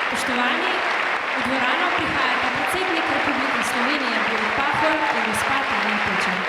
Spoštovani, v dvorano prihajata predsednik Republike Slovenije Borut Pahor in gospa Tanja Pečan.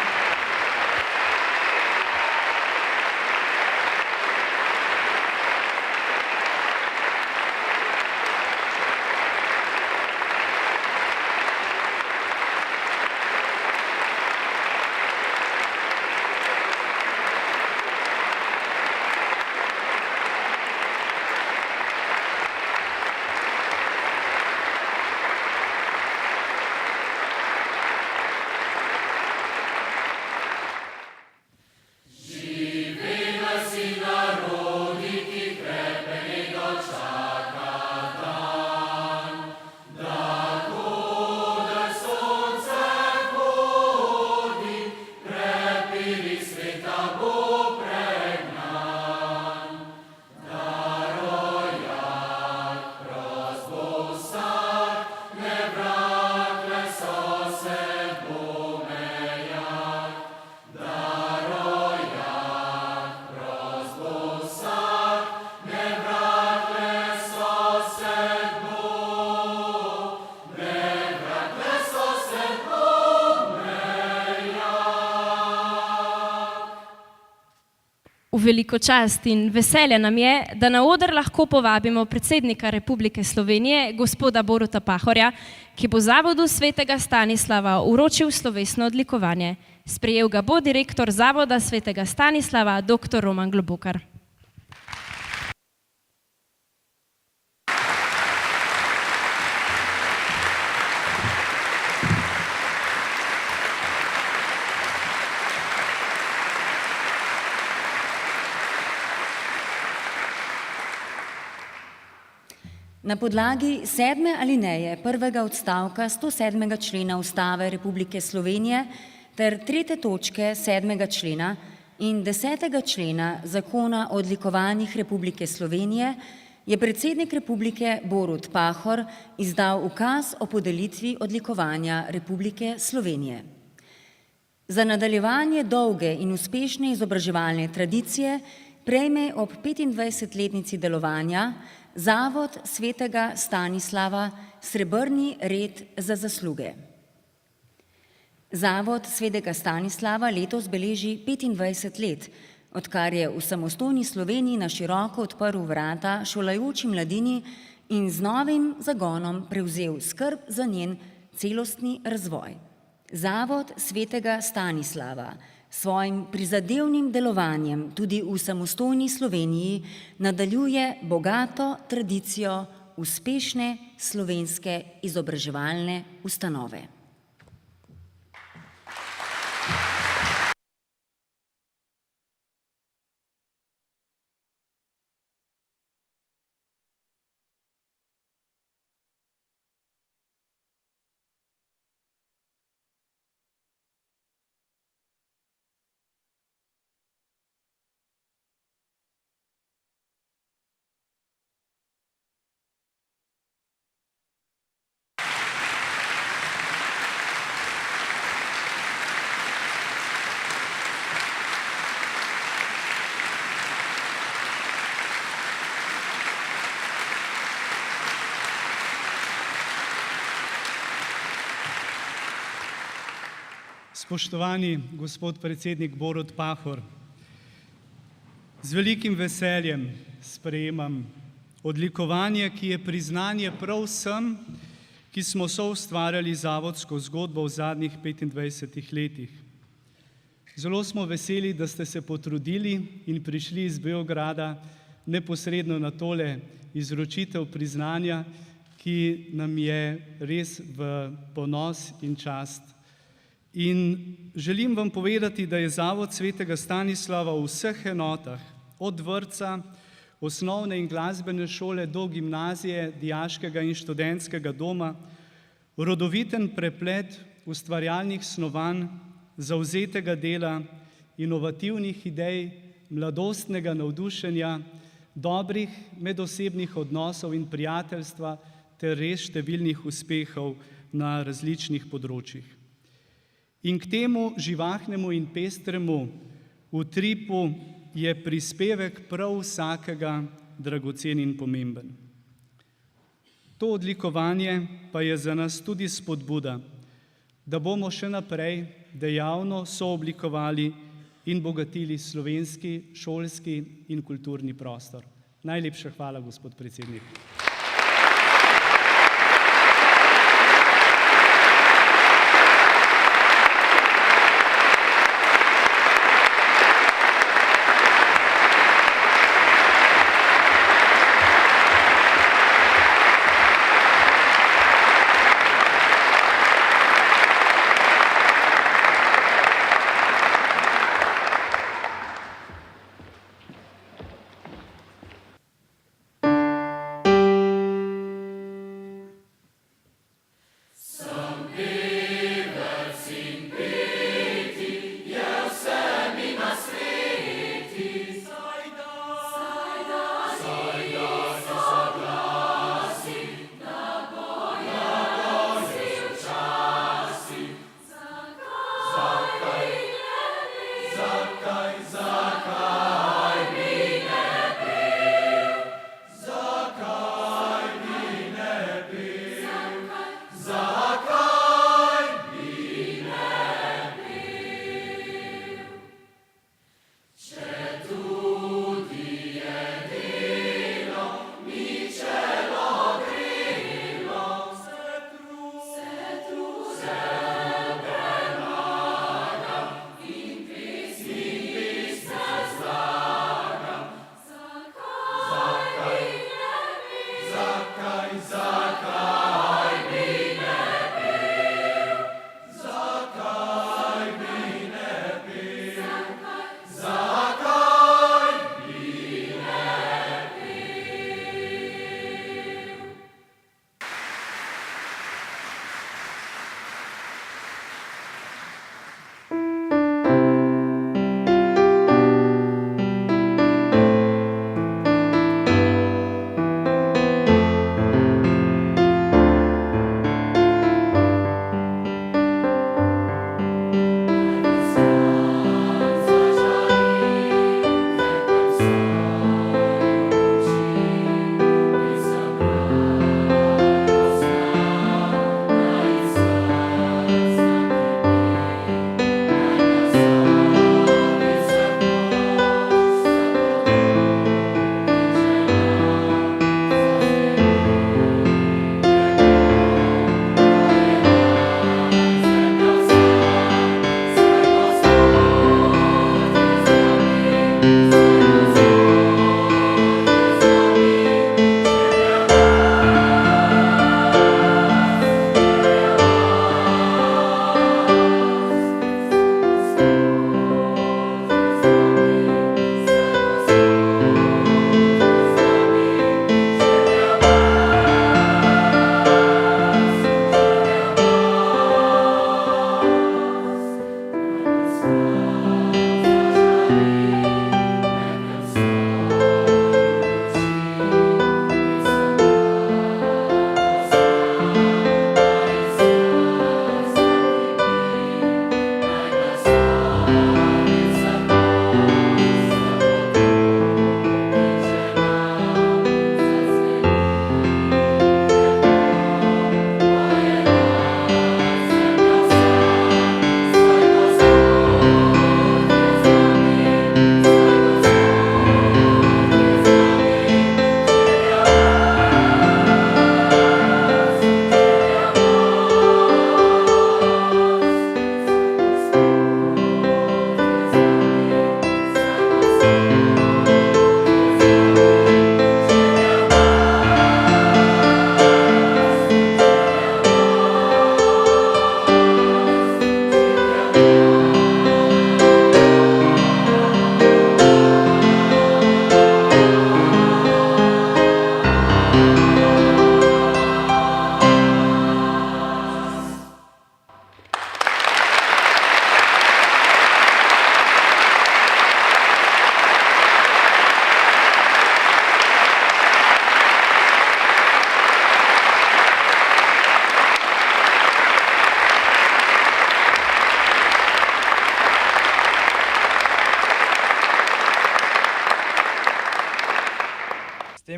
V veliko čast in veselje nam je, da na oder lahko povabimo predsednika Republike Slovenije, gospoda Boruta Pahorja, ki bo Zavodu svetega Stanislava vročil slovesno odlikovanje. Sprejel ga bo direktor Zavoda svetega Stanislava, dr. Roman Globokar. Na podlagi 7. alineje prvega odstavka 107. člena Ustave Republike Slovenije ter 3. točke 7. člena in 10. člena Zakona o odlikovanjih Republike Slovenije je predsednik Republike Borut Pahor izdal ukaz o podelitvi odlikovanja Republike Slovenije. Za nadaljevanje dolge in uspešne izobraževalne tradicije prejme ob 25-letnici delovanja Zavod svetega Stanislava srebrni red za zasluge. Zavod svetega Stanislava letos beleži 25 let, odkar je v samostojni Sloveniji na široko odprl vrata šolajoči mladini in z novim zagonom prevzel skrb za njen celostni razvoj. Zavod svetega Stanislava svojim prizadevnim delovanjem tudi v samostojni Sloveniji nadaljuje bogato tradicijo uspešne slovenske izobraževalne ustanove. Spoštovani gospod predsednik Borut Pahor, z velikim veseljem sprejemam odlikovanje, ki je priznanje prav vsem, ki smo soustvarjali zavodsko zgodbo v zadnjih 25 letih. Zelo smo veseli, da ste se potrudili in prišli iz Beograda neposredno na tole izročitev priznanja, ki nam je res v ponos in čast. In želim vam povedati, da je Zavod svetega Stanislava v vseh enotah, od vrtca, osnovne in glasbene šole do gimnazije, dijaškega in študentskega doma, rodoviten preplet ustvarjalnih snovanj, zavzetega dela, inovativnih idej, mladostnega navdušenja, dobrih medosebnih odnosov in prijateljstva ter res številnih uspehov na različnih področjih. In k temu živahnemu in pestremu utripu je prispevek prav vsakega dragocen in pomemben. To odlikovanje pa je za nas tudi spodbuda, da bomo še naprej dejavno sooblikovali in bogatili slovenski šolski in kulturni prostor. Najlepša hvala, gospod predsednik.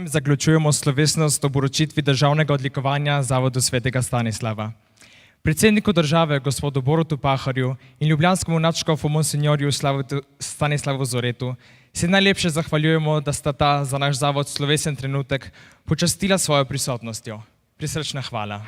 tem zaključujemo slovesnost ob uročitvi državnega odlikovanja Zavodu svetega Stanislava. Predsedniku države, gospodu Borutu Pahorju in ljubljanskemu nadškofu monsinjorju Stanislavu Zoretu se najlepše zahvaljujemo, da sta ta za naš zavod slovesen trenutek počastila svojo prisotnostjo. Prisrčna hvala.